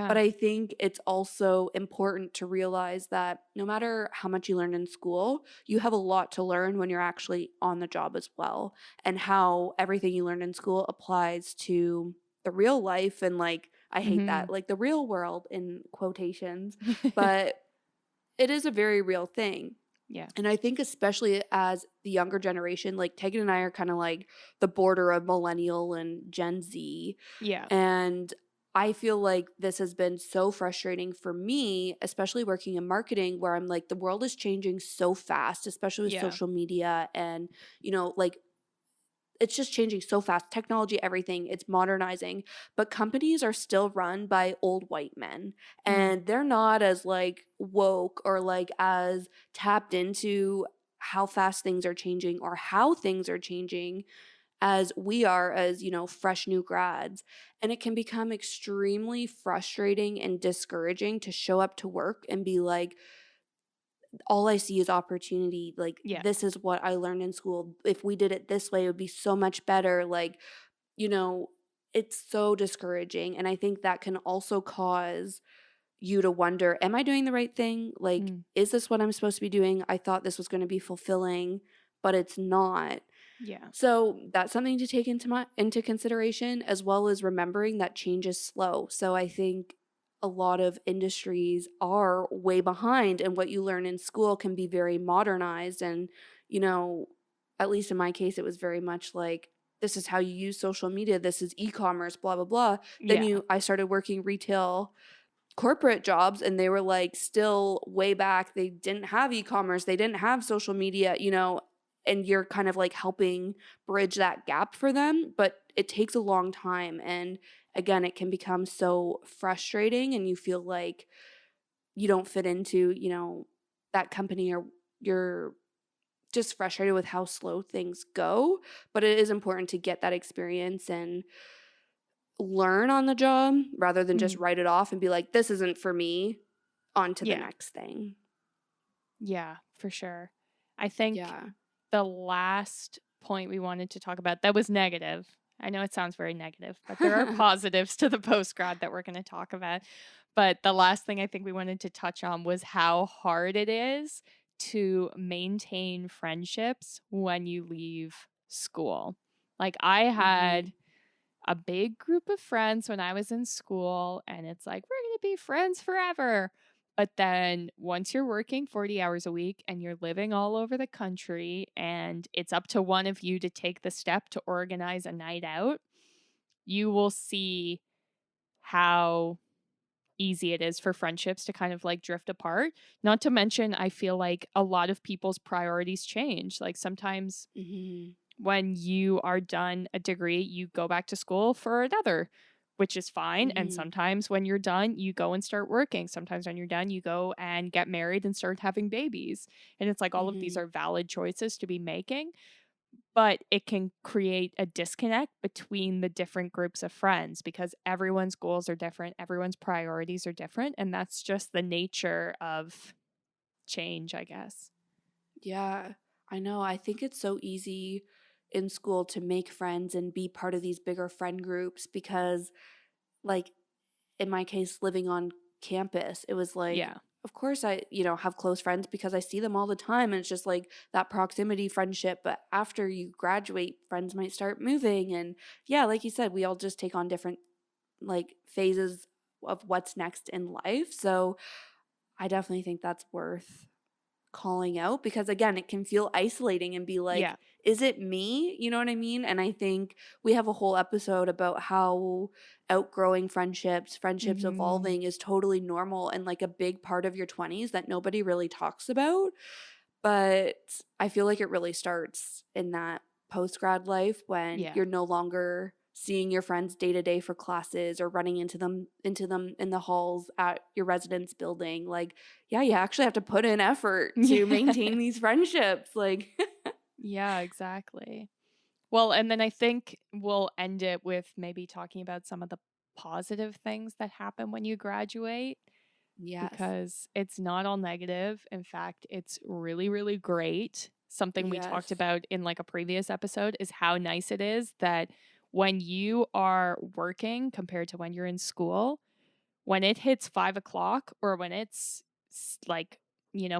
But Yeah. I think it's also important to realize that no matter how much you learn in school, you have a lot to learn when you're actually on the job as well, and how everything you learned in school applies to the real life. And like, I hate Hmm. that, like the real world in quotations, but it is a very real thing. Yeah. And I think especially as the younger generation, like Tegan and I are kind of like the border of millennial and Gen Z. Yeah. And I feel like this has been so frustrating for me, especially working in marketing, where I'm like, the world is changing so fast, especially with Yeah. social media and, like it's just changing so fast. Technology, everything, it's modernizing. But companies are still run by old white men. Mm. And they're not as like woke or like as tapped into how fast things are changing or how things are changing as we are as, fresh new grads. And it can become extremely frustrating and discouraging to show up to work and be like, all I see is opportunity. Like, Yeah. this is what I learned in school. If we did it this way, it would be so much better. Like, you know, it's so discouraging. And I think that can also cause you to wonder, am I doing the right thing? Like, Mm. is this what I'm supposed to be doing? I thought this was going to be fulfilling, but it's not. Yeah. So that's something to take into consideration, as well as remembering that change is slow. So I think a lot of industries are way behind, and what you learn in school can be very modernized. And, you know, at least in my case, it was very much like, this is how you use social media, this is e-commerce, blah blah blah. Then Yeah. I started working retail corporate jobs, and they were like still way back. They didn't have e-commerce, they didn't have social media, and you're kind of like helping bridge that gap for them, but it takes a long time. And again, it can become so frustrating, and you feel like you don't fit into, that company, or you're just frustrated with how slow things go. But it is important to get that experience and learn on the job rather than just Mm. write it off and be like, this isn't for me, on to the Yeah. next thing. Yeah, for sure. I think Yeah. the last point we wanted to talk about that was negative. I know it sounds very negative, but there are positives to the post grad that we're going to talk about. But the last thing I think we wanted to touch on was how hard it is to maintain friendships when you leave school. Like, I Mhm. had a big group of friends when I was in school, and it's like, we're going to be friends forever. But then once you're working 40 hours a week and you're living all over the country, and it's up to one of you to take the step to organize a night out, you will see how easy it is for friendships to kind of like drift apart. Not to mention, I feel like a lot of people's priorities change. Like, sometimes Mhm. when you are done a degree, you go back to school for another, which is fine. And Mhm. sometimes when you're done, you go and start working. Sometimes when you're done, you go and get married and start having babies. And it's like all of these Mhm. are valid choices to be making, but it can create a disconnect between the different groups of friends because everyone's goals are different, everyone's priorities are different. And that's just the nature of change, I guess. Yeah. I know. I think it's so easy in school to make friends and be part of these bigger friend groups because, like, in my case, living on campus, it was like, Yeah. of course I, have close friends because I see them all the time, and it's just like that proximity friendship. But after you graduate, friends might start moving. And yeah, like you said, we all just take on different like phases of what's next in life. So I definitely think that's worth calling out, because again, it can feel isolating and be like, Yeah. is it me? You know what I mean? And I think we have a whole episode about how outgrowing friendships Hmm. evolving is totally normal and like a big part of your 20s that nobody really talks about. But I feel like it really starts in that post grad life when Yeah. you're no longer seeing your friends day to day for classes or running into them in the halls at your residence building. Like, yeah, you actually have to put in effort to Yeah. maintain these friendships. Like, Yeah, exactly. Well, and then I think we'll end it with maybe talking about some of the positive things that happen when you graduate yes. because it's not all negative. In fact, it's really, really great. Something we talked Yes. about in like a previous episode is how nice it is that when you are working compared to when you're in school, when it hits 5 o'clock or when it's like,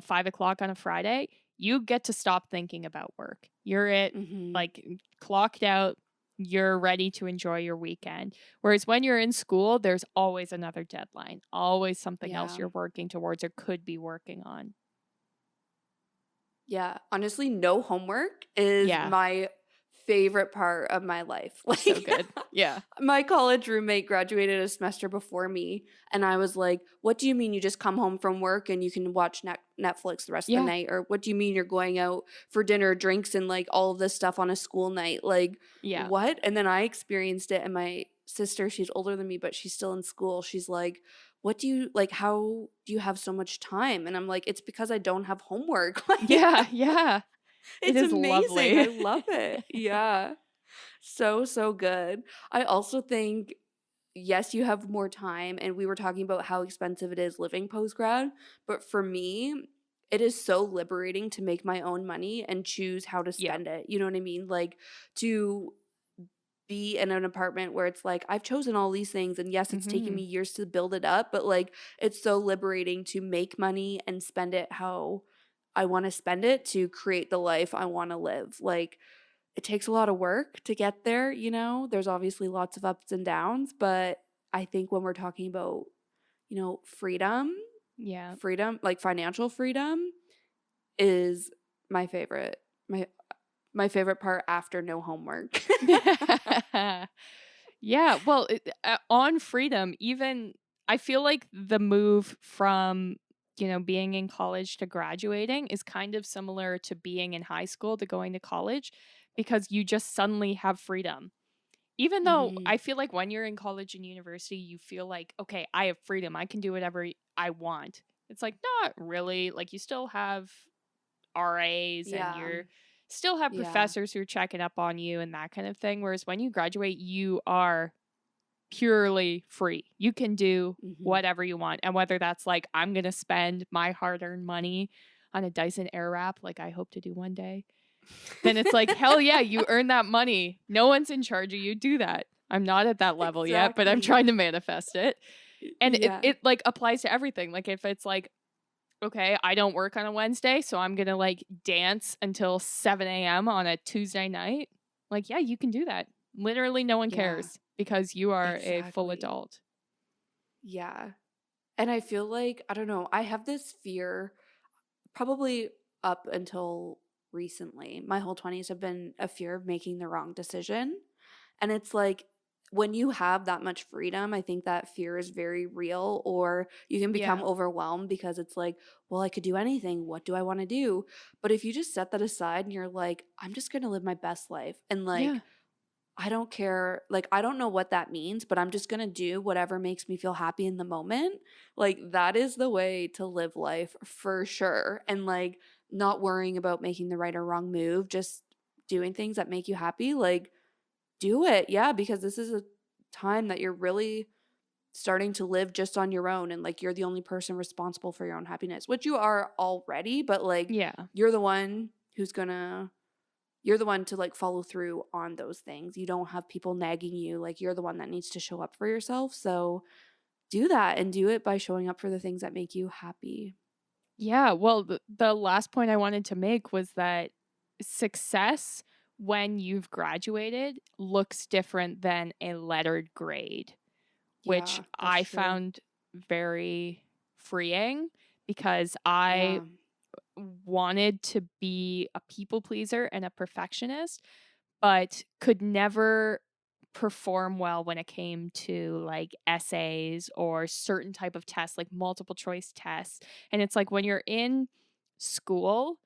5 o'clock on a Friday, you get to stop thinking about work. You're Mhm. like clocked out. You're ready to enjoy your weekend. Whereas when you're in school, there's always another deadline, always something else Yeah. you're working towards or could be working on. Yeah, honestly, no homework is Yeah. my favorite part of my life. So Like, good. Yeah. my college roommate graduated a semester before me, and I was like, "What do you mean you just come home from work and you can watch Netflix the rest of the Yeah. night? Or what do you mean you're going out for dinner, drinks, and like all of this stuff on a school night? Like, Yeah. what?" And then I experienced it, and my sister, she's older than me, but she's still in school. She's like, "What do you like? How do you have so much time?" And I'm like, "It's because I don't have homework." Like, Yeah. Yeah. It it's is amazing. lovely. I love it. Yeah. So, so good. I also think, yes, you have more time. And we were talking about how expensive it is living post grad. But for me, it is so liberating to make my own money and choose how to Yeah. spend it. You know what I mean? Like to be in an apartment where it's like, I've chosen all these things. And yes, it's taken Mm-hmm. me years to build it up. But like, it's so liberating to make money and spend it how I want to spend it to create the life I want to live. Like, it takes a lot of work to get there, you know? There's obviously lots of ups and downs, but I think when we're talking about, freedom, Yeah. like financial freedom is my favorite. My favorite part after no homework. Yeah, well, on freedom, even I feel like the move from, being in college to graduating is kind of similar to being in high school to going to college because you just suddenly have freedom. Even though Mhm. I feel like when you're in college and university, you feel like, okay, I have freedom. I can do whatever I want. It's like, not really. Like, you still have RAs and Yeah. you're still have Yeah. professors who are checking up on you and that kind of thing. Whereas when you graduate, you are purely free. You can do Mhm. whatever you want. And whether that's like, I'm going to spend my hard earned money on a Dyson Airwrap, like I hope to do one day, then it's like, hell yeah, you earn that money. No one's in charge of you. Do that. I'm not at that level yet, but I'm Exactly. trying to manifest it. And Yeah. it like applies to everything. Like if it's like, okay, I don't work on a Wednesday, so I'm gonna like dance until 7 a.m. on a Tuesday night. Like, yeah, you can do that. Literally, no one Yeah. cares because you are a full Exactly. adult. Yeah. And I feel like, I don't know, I have this fear probably up until recently. My whole 20s have been a fear of making the wrong decision. And it's like when you have that much freedom, I think that fear is very real, or you can become Yeah. overwhelmed because it's like, well, I could do anything. What do I want to do? But if you just set that aside and you're like, I'm just going to live my best life and Yeah. like, I don't care. Like, I don't know what that means, but I'm just going to do whatever makes me feel happy in the moment. Like, that is the way to live life for sure. And like, not worrying about making the right or wrong move, just doing things that make you happy. Like, do it. Yeah, because this is a time that you're really starting to live just on your own and like you're the only person responsible for your own happiness, which you are already, but like Yeah. you're the one who's gonna you're the one to like follow through on those things. You don't have people nagging you. Like you're the one that needs to show up for yourself. So do that and do it by showing up for the things that make you happy. Yeah. Well, the last point I wanted to make was that success when you've graduated looks different than a lettered grade, which Yeah, that's I true. found very freeing because I Yeah. wanted to be a people pleaser and a perfectionist, but could never perform well when it came to like essays or certain type of tests, like multiple choice tests. And it's like when you're in school,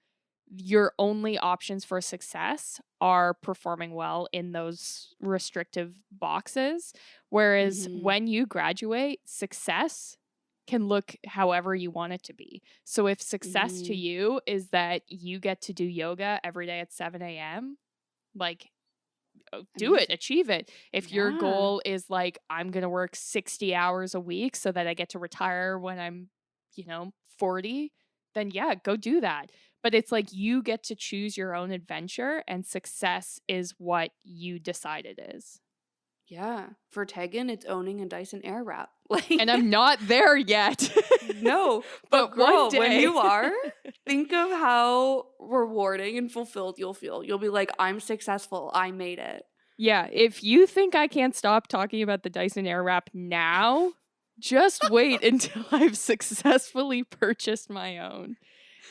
your only options for success are performing well in those restrictive boxes. Whereas Mhm. when you graduate, success can look however you want it to be. So if success to Mhm. you is that you get to do yoga every day at 7 a.m., like do it, Amazing. achieve it. If your Yeah. goal is like, I'm going to work 60 hours a week so that I get to retire when I'm, 40, then yeah, go do that. But it's like you get to choose your own adventure, and success is what you decide it is. Yeah. For Tegan, it's owning a Dyson Airwrap. And Like I'm not there yet. no, but But one girl, when day. you are, think of how rewarding and fulfilled you'll feel. You'll be like, I'm successful. I made it. Yeah, if you think I can't stop talking about the Dyson Airwrap now, just wait until I've successfully purchased my own.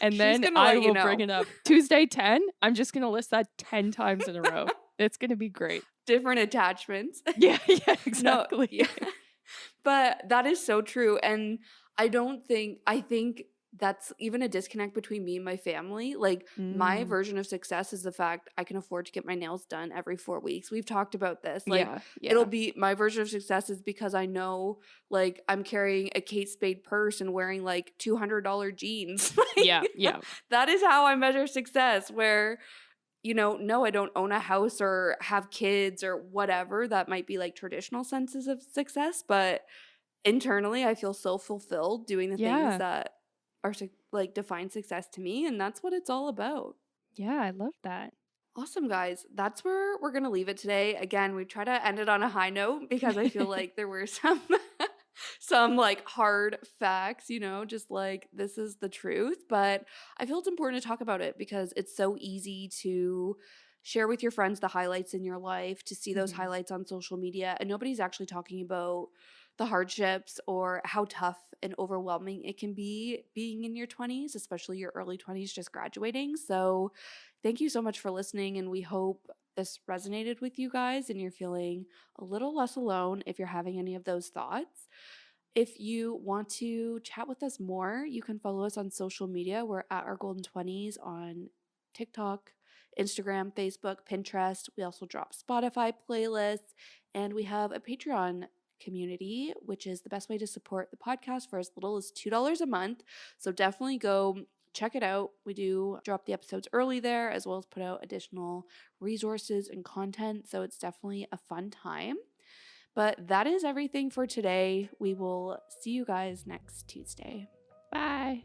And She's then gonna I let you will bring know. it up. Tuesday 10, I'm just going to list that 10 times in a row. It's going to be great. Different attachments. Yeah, No, exactly. yeah. But that is so true. And I think that's even a disconnect between me and my family. Like, my Mm, version of success is the fact I can afford to get my nails done every 4 weeks. We've talked about this. Like, yeah, it'll yeah. be my version of success is because I know, like, I'm carrying a Kate Spade purse and wearing like $200 jeans. Yeah, Like, yeah. that is how I measure success. Where, no, I don't own a house or have kids or whatever. That might be like traditional senses of success, but internally I feel so fulfilled doing the things Yeah. that are like define success to me, and that's what it's all about. Yeah, I love that. Awesome, guys. That's where we're going to leave it today. Again, we try to end it on a high note because I feel like there were some some like hard facts, just like this is the truth, but I feel it's important to talk about it because it's so easy to share with your friends the highlights in your life, to see those Mhm. highlights on social media, and nobody's actually talking about the hardships or how tough and overwhelming it can be being in your 20s, especially your early 20s just graduating. So, thank you so much for listening, and we hope this resonated with you guys and you're feeling a little less alone if you're having any of those thoughts. If you want to chat with us more, you can follow us on social media. We're at our Golden 20s on TikTok, Instagram, Facebook, Pinterest. We also drop Spotify playlists, and we have a Patreon community, which is the best way to support the podcast for as little as $2 a month. So definitely go check it out. We do drop the episodes early there, as well as put out additional resources and content. So it's definitely a fun time. But that is everything for today. We will see you guys next Tuesday. Bye.